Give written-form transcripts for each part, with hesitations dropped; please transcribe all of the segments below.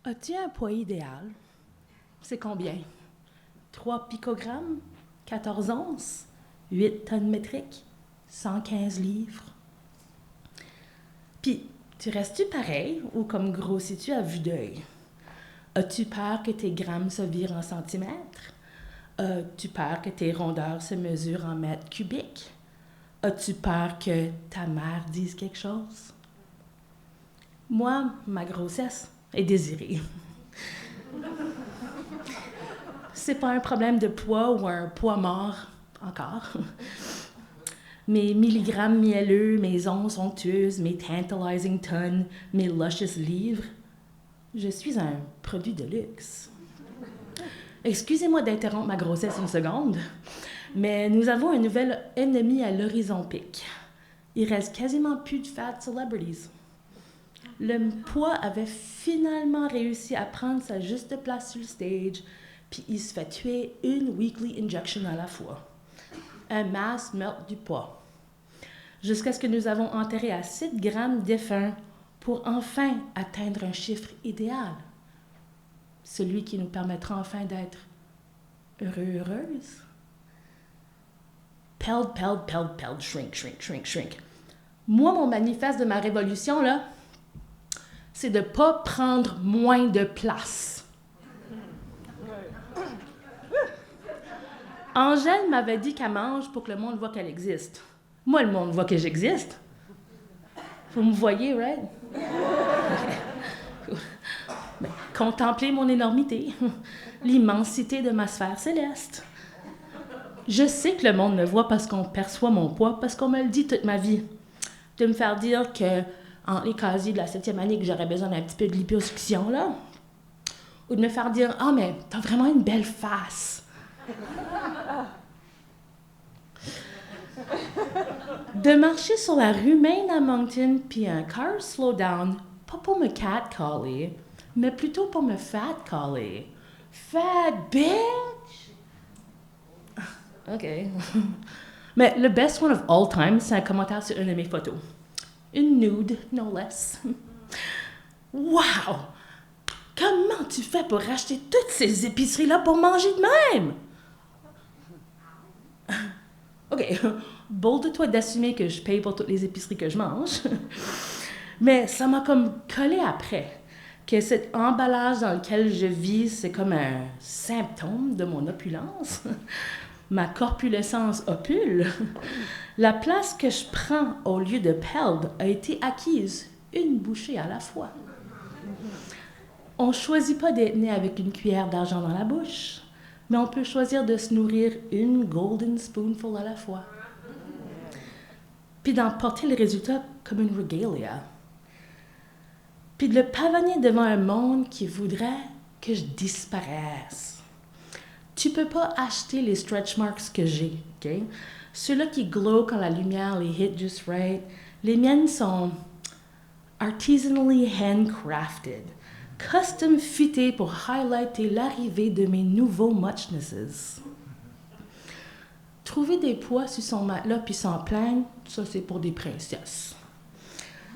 As-tu un poids idéal? C'est combien? 3 picogrammes? 14 onces? 8 tonnes métriques? 115 livres? Puis, tu restes-tu pareil ou comme grossis-tu à vue d'œil? As-tu peur que tes grammes se virent en centimètres? As-tu peur que tes rondeurs se mesurent en mètres cubiques? As-tu peur que ta mère dise quelque chose? Moi, ma grossesse est désirée. C'est pas un problème de poids ou un poids mort, encore. Mes milligrammes mielleux, mes onces onctueuses, mes tantalizing tonnes, mes luscious livres, je suis un produit de luxe. Excusez-moi d'interrompre ma grossesse une seconde, mais nous avons un nouvel ennemi à l'horizon pic. Il reste quasiment plus de fat celebrities. Le poids avait finalement réussi à prendre sa juste place sur le stage, puis il se fait tuer une weekly injection à la fois. Un mass melt du poids. Jusqu'à ce que nous avons enterré à 7 grammes défunts pour enfin atteindre un chiffre idéal. Celui qui nous permettra enfin d'être heureux, heureuse. Peld, peld, peld, peld, shrink, shrink, shrink, shrink. Moi, mon manifeste de ma révolution, là, c'est de ne pas prendre moins de place. Angèle m'avait dit qu'elle mange pour que le monde voit qu'elle existe. Moi, le monde voit que j'existe. Vous me voyez, right? Ben, contemplez mon énormité, l'immensité de ma sphère céleste. Je sais que le monde me voit parce qu'on perçoit mon poids, parce qu'on me le dit toute ma vie. De me faire dire que en les casiers de la 7e année que j'aurais besoin d'un petit peu de liposuction, là. Ou de me faire dire « Ah, mais t'as vraiment une belle face. » De marcher sur la rue Main à Moncton puis un car slow down, pas pour me catcaller, mais plutôt pour me fatcaller. Fat bitch! OK. Mais le best one of all time, c'est un commentaire sur une de mes photos. Une nude, no less. Wow! Comment tu fais pour acheter toutes ces épiceries-là pour manger de même? OK, bold de toi d'assumer que je paye pour toutes les épiceries que je mange. Mais ça m'a comme collé après, que cet emballage dans lequel je vis, c'est comme un symptôme de mon opulence. Ma corpulescence opule. La place que je prends au lieu de peld a été acquise une bouchée à la fois. On ne choisit pas d'être né avec une cuillère d'argent dans la bouche, mais on peut choisir de se nourrir une golden spoonful à la fois. Puis d'en porter le résultat comme une regalia. Puis de le pavaner devant un monde qui voudrait que je disparaisse. Tu peux pas acheter les stretch marks que j'ai, OK? Ceux-là qui glow quand la lumière les hit just right. Les miennes sont artisanally handcrafted, custom fitées pour highlighter l'arrivée de mes nouveaux muchnesses. Trouver des poids sur son matelas puis s'en plaindre, ça c'est pour des princesses.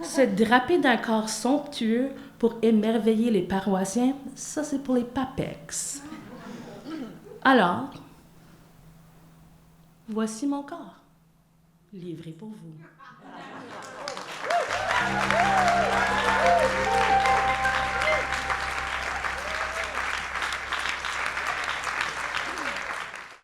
Se draper d'un corps somptueux pour émerveiller les paroissiens, ça c'est pour les papex. Alors, voici mon corps, livré pour vous.